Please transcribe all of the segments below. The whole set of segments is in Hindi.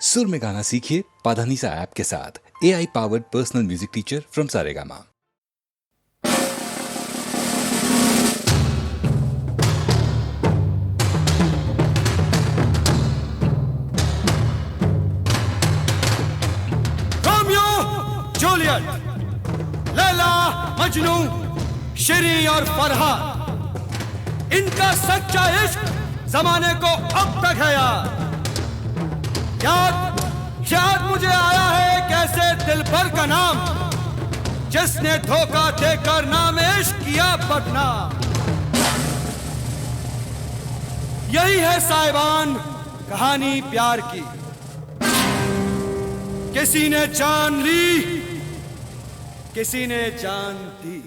सुर में गाना सीखिए पाधानीसा ऐप के साथ। AI powered personal music teacher from Saregama. Juliet, Laila, Majnu, शेरी और फरहाद, इनका सच्चा इश्क जमाने को अब तक है याद। याद मुझे आया है कैसे दिलबर का नाम, जिसने धोखा देकर नाम इश्क किया बदनाम। यही है साहिबान कहानी प्यार की। किसी ने जान ली, किसी ने जान दी।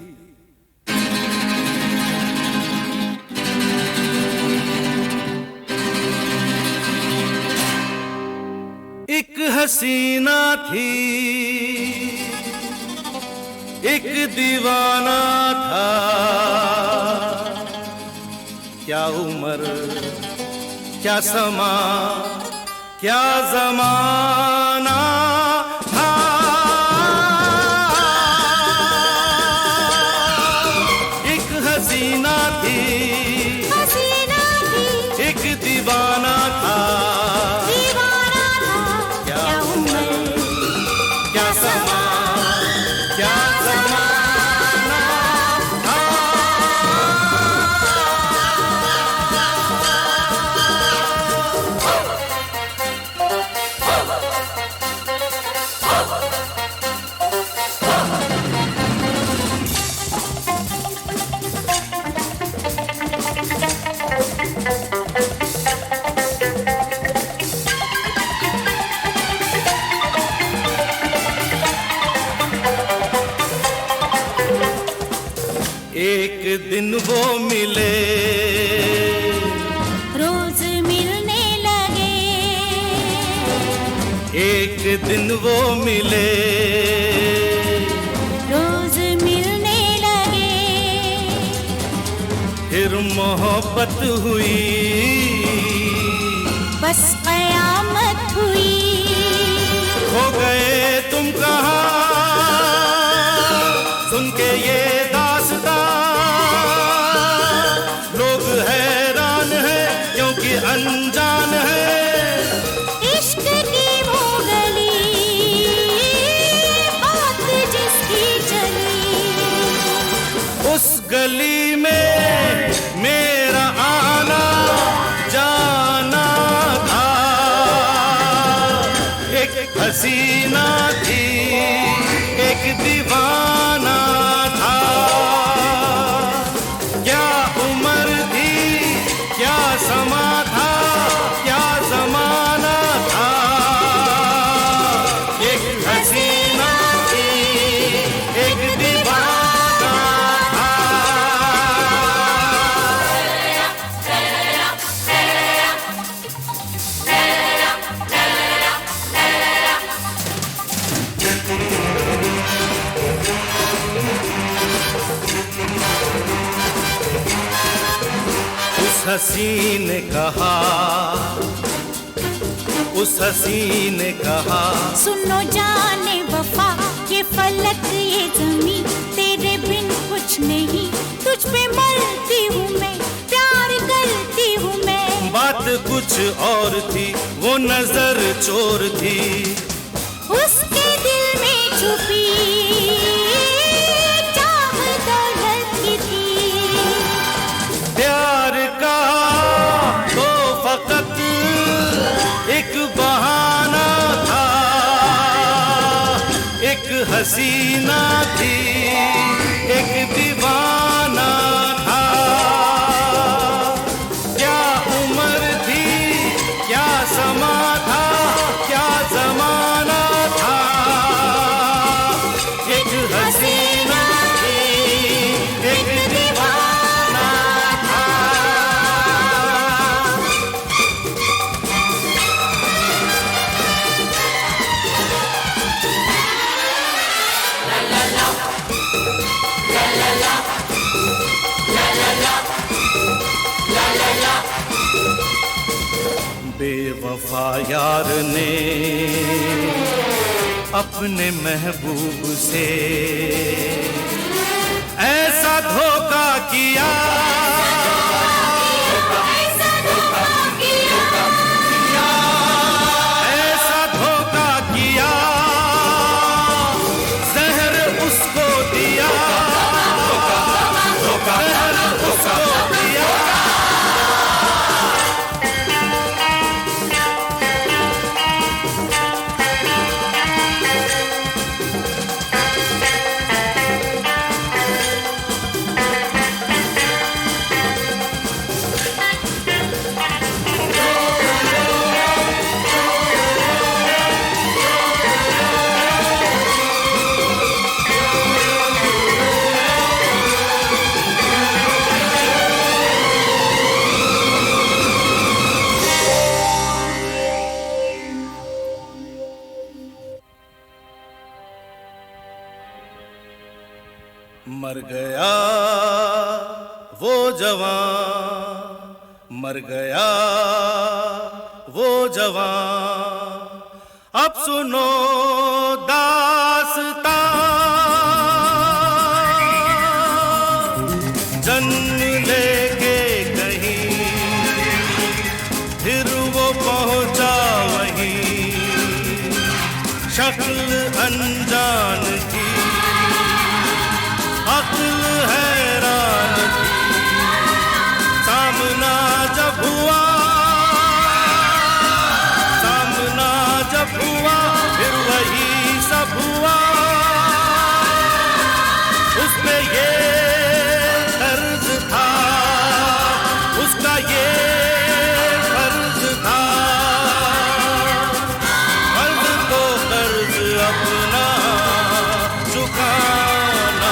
एक हसीना थी, एक दीवाना था, क्या उम्र, क्या समा, क्या जमाना। दीवाना था, क्या उम्र, क्या समा, क्या ज़माना था। एक दिन वो मिले, रोज मिलने लगे। एक दिन वो मिले, रोज मिलने लगे। फिर मोहब्बत हुई, बस कयामत हुई। हो गए तुम कहाँ, सुन के ये अनजान है। इश्क की वो गली, बात जिसकी चली, उस गली में मेरा आना जाना था। एक हसीना थी, एक दीवाना था, क्या उम्र थी, क्या समा, हसी ने कहा, उस हसी ने कहा, सुनो जाने वफा, ये फलक ये ज़मीं, तेरे बिन कुछ नहीं, तुझ पे मरती हूँ मैं, प्यार करती हूँ मैं। बात कुछ और थी, वो नजर चोर थी, उसके दिल में छुपी चाह दौलत की थी। प्यार का तो फकत एक बहाना था, एक हसीना थी, एक दीवाना था, क्या उम्र थी, क्या समा था, क्या जमाना था। एक हसीना थी, एक दीवाना था। ला ला ला, ला ला बेवफा यार ने अपने महबूब से ऐसा धोखा किया, ऐसा धोखा किया, जहर उसको दिया, जहर उसको दिया। मर गया वो जवान, मर गया वो जवान, अब सुनो दास्तां। जन्म लेके कहीं फिर वो पहुंचा वहीं, शक्ल अनजान की, अक्ल हैरान थी। सामना जब हुआ, सामना जब हुआ, फिर वही सब हुआ। उसमें ये कर्ज था, उसका ये कर्ज था, कर्ज को कर्ज अपना चुकाना।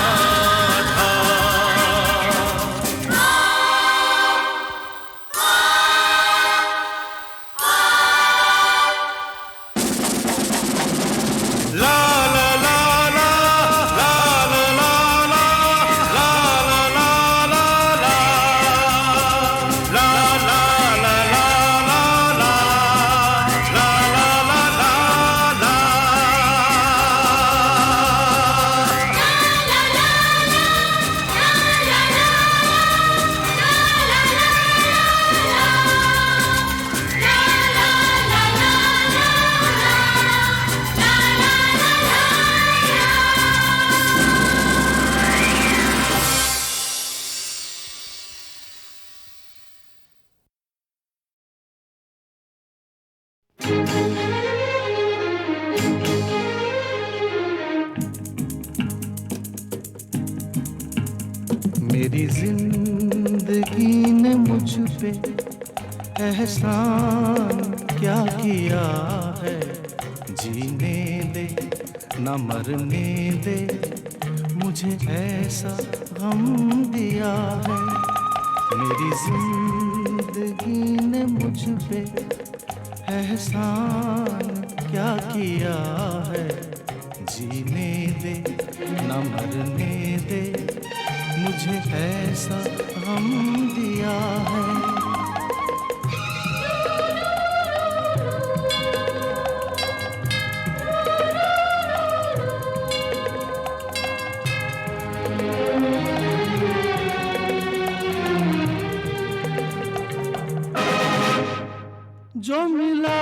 मेरी जिंदगी ने मुझ पे एहसान क्या किया है, जीने दे न मरने दे, मुझे ऐसा गम दिया है। मेरी जिंदगी ने मुझ पे एहसान क्या किया है, जीने दे न मरने दे, मुझे ऐसा गम दिया है। जो मिला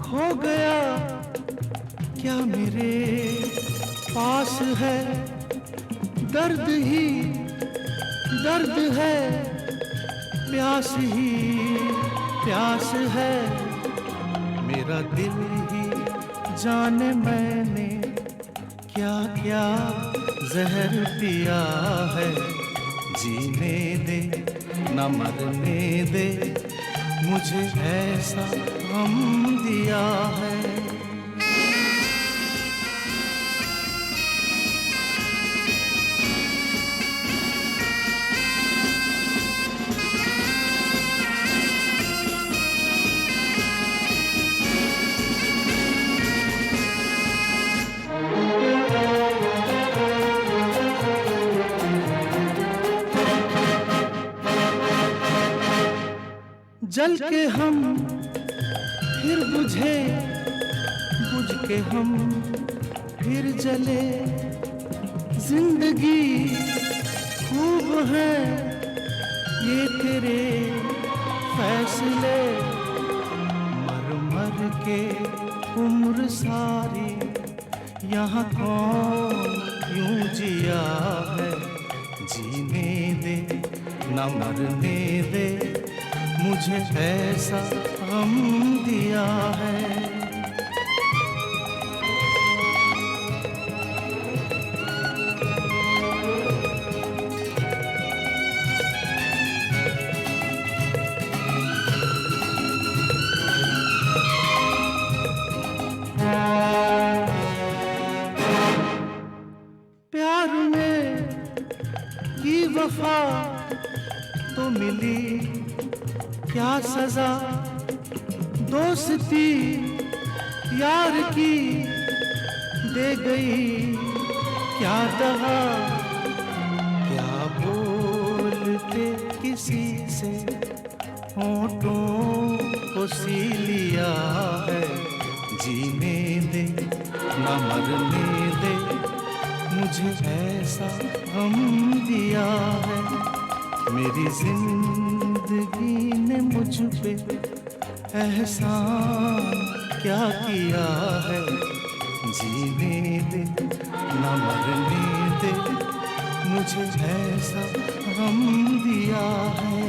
खो गया क्या मेरे पास है, दर्द ही दर्द है, प्यास ही प्यास है। मेरा दिल ही जाने मैंने क्या क्या जहर पिया है, जीने दे न मरने दे, मुझे ऐसा गम दिया है। जल के हम फिर बुझे, बुझ के हम फिर जले। जिंदगी खूब है ये तेरे फैसले, मर मर के उम्र सारी यहाँ कौन यूं जिया है। जीने दे न मरने दे, मुझे ऐसा गम दिया है। प्यार में की वफा तो मिली, क्या सजा दोस्ती यार की दे गई, क्या दगा। क्या बोलते किसी से होठों को सी लिया है। जीने दे न मरने दे, मुझे ऐसा गम दिया है। मेरी जिंदगी ने मुझ पे एहसान क्या किया है। जीने दे न मरने दे, मुझे ऐसा गम दिया है।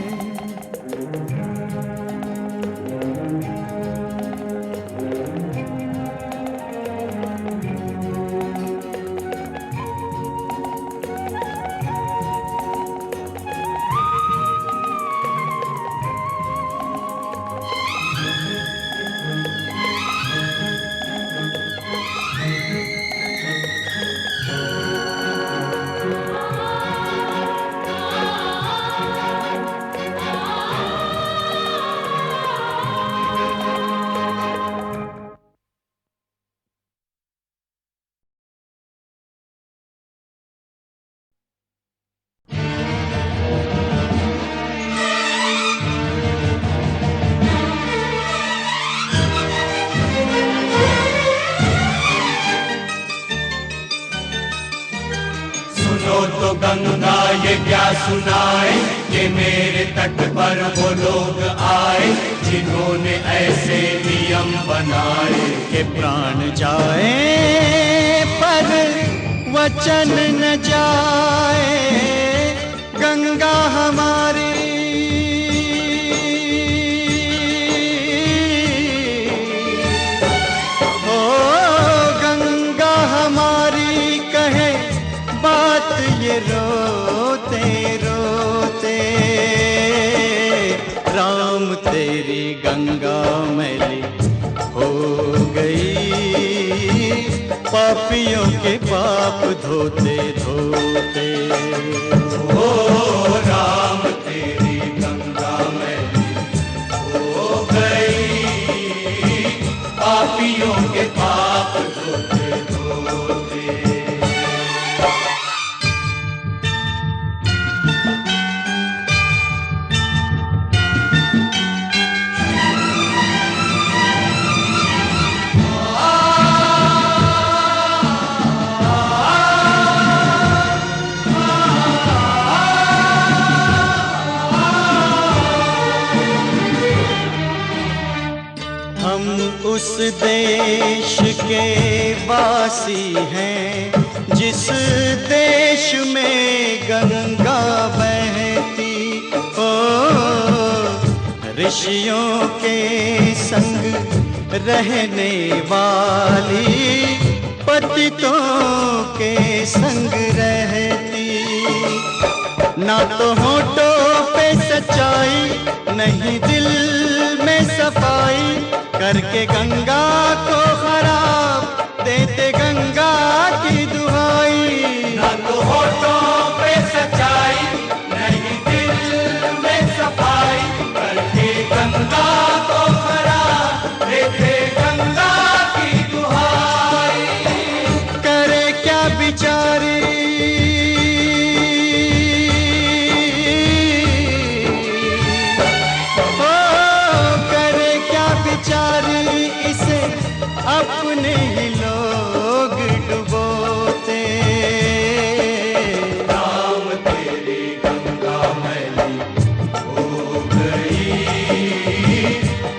तो गंगा ये क्या सुनाए कि मेरे तट पर वो लोग आए जिन्होंने ऐसे नियम बनाए कि प्राण जाए पर वचन न जाए। गंगा हमारी ओ गंगा हमारी कहे बात ये रोते रोते। राम तेरी गंगा मैली हो गई, पापियों के पाप धोते धोते। ओ राम तेरी गंगा मैली हो गई, पापियों के पाप धोते धोते। उस देश के वासी हैं जिस देश में गंगा बहती। ओ ऋषियों के संग रहने वाली, पतितों के संग रहती। ना तो होठों पे सच्चाई, नहीं दिल में सफाई, करके गंगा को खराब देते गंगा की दुहाई। ना तो होठों पे सच्चाई, नहीं दिल में सफाई, करके गंगा को खराब देते गंगा की दुहाई। करे क्या बिचारी करे क्या बिचारी अपने ही लोग डुबोते। राम तेरी गंगा मैली हो गई,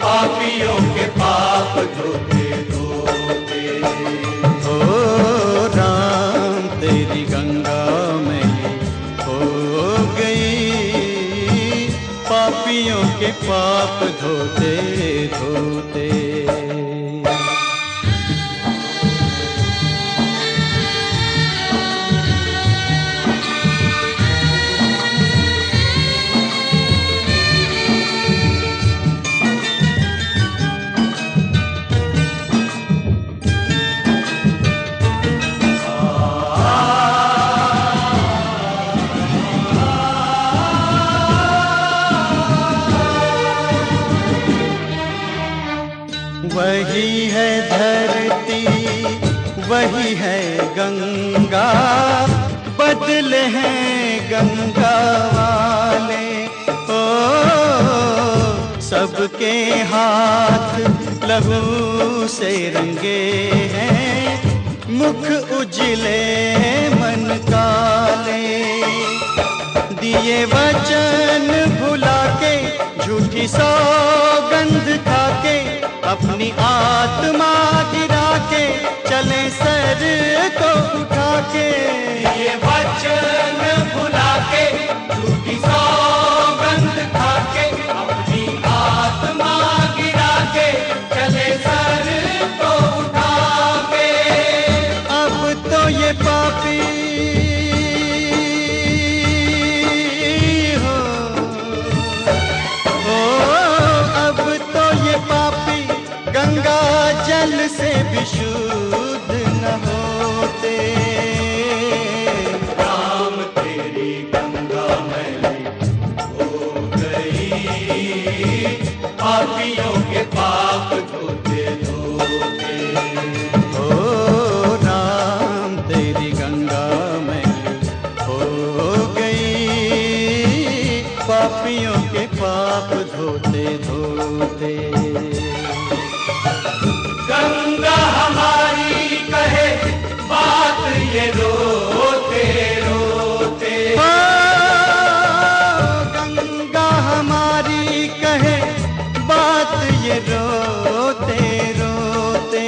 पापियों के पाप धोते धोते। ओ राम तेरी गंगा मैली हो गई, पापियों के पाप धोते धोते। वही है धरती, वही है गंगा, बदले हैं गंगा वाले। ओ सबके हाथ लहू से रंगे हैं, मुख उजले मन काले। दिए वचन भुला के, झूठी सौगंध खा के, अपनी आत्मा गिरा के, चले सर को उठा के। ये वचन भुला के, झूठी सौगंध खा के, अपनी आत्मा गिरा के, चले सर को उठा के। अब तो ये पापी हो, अब तो ये पापी गंगा जल से भी शुद्ध न होते। राम तेरी गंगा मैली हो गई, पापियों के पाप धोते धोते। ओ राम तेरी गंगा मैली हो गई, पापियों के पाप धोते धोते। गंगा हमारी कहे बात ये रोते रोते। ओ गंगा हमारी कहे बात ये रोते रोते।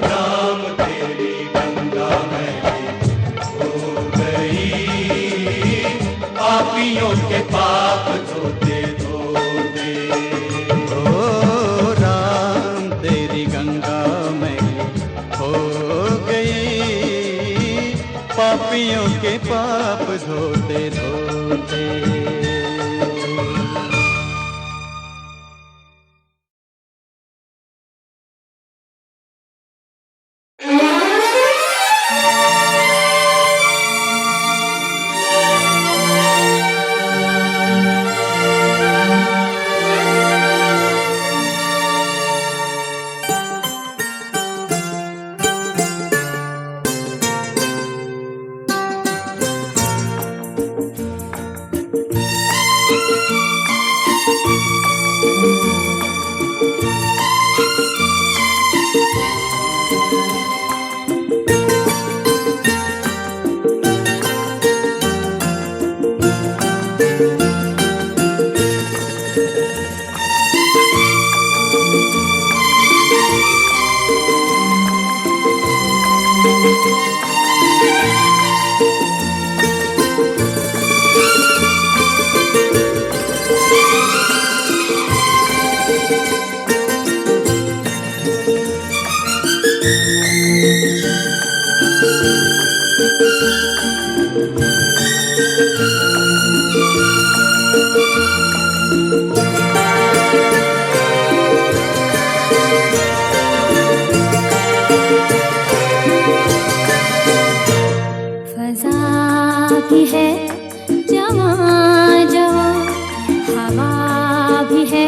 राम तेरी गंगा मैली हो गई, पापियों के पाप धोते धोते। ओ राम तेरी गंगा मैली हो गई, पापियों के पाप धोते धोते। भी है जवां जवां, हवा भी है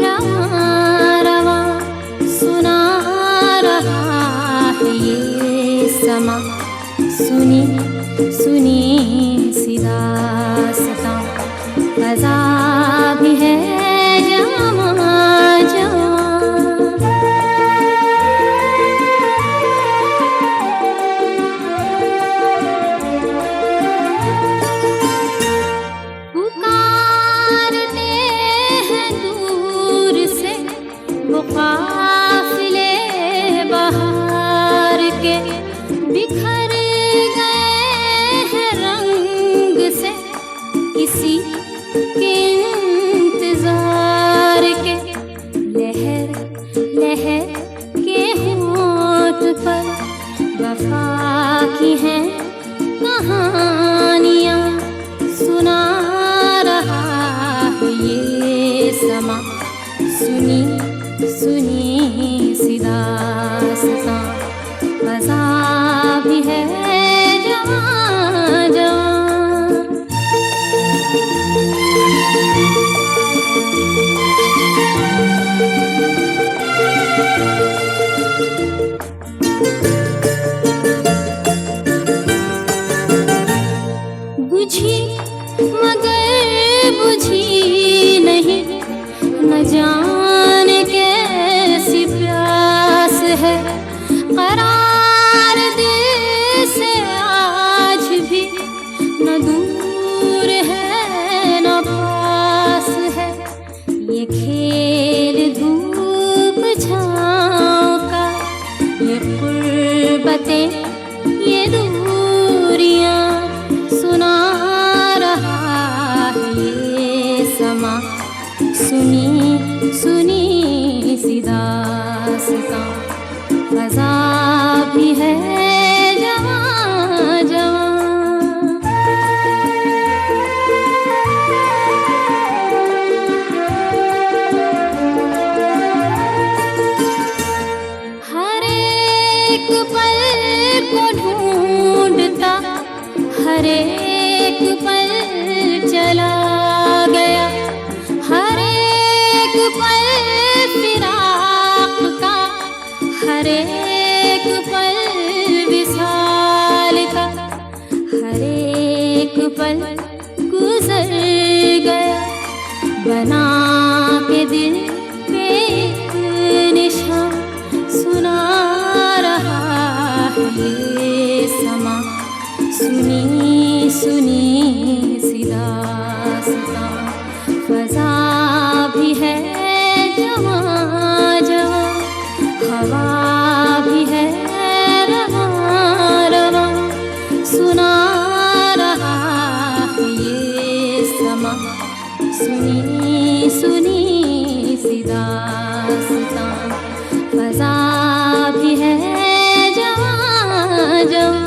रवां रवां, सुना रहा है ये समा, सुनी सुनी सी दास्तां, फज़ा भी है जवां जवां। काफिले बहार के बिखर गए हैं रंग से किसी के इंतजार के। लहर लहर के होंठ पर वफा की हैं कहानियाँ सुना रहा है ये समा। सुनी सुनी सी दास्तां मज़ा भी है जवां जवां। बुझी मगर बुझी नहीं न जाने कैसी प्यास है। करार दिल से आज भी न दूर है न पास है। ये खेल धूप छाँव का, ये कुर्बतें ये दूरियां सुना रहा है ये समा। सुनी सुनी सी दास्तां मज़ा भी है जवां जवां। हर एक पल को ढूंढता हर एक पल चला गया। हर एक पल फिराक का, हर एक पल विसाल का। हर एक पल गुजर गया बना के दिल पे एक निशान सुना रहा है ये समा। सुनी सुनी सी दास्तां फ़ज़ा भी है जवां जवां। हवा भी है रवां रवां सुना रहा है ये समा। सुनी सुनी सी दास्तां फ़ज़ा भी है जवां जवां।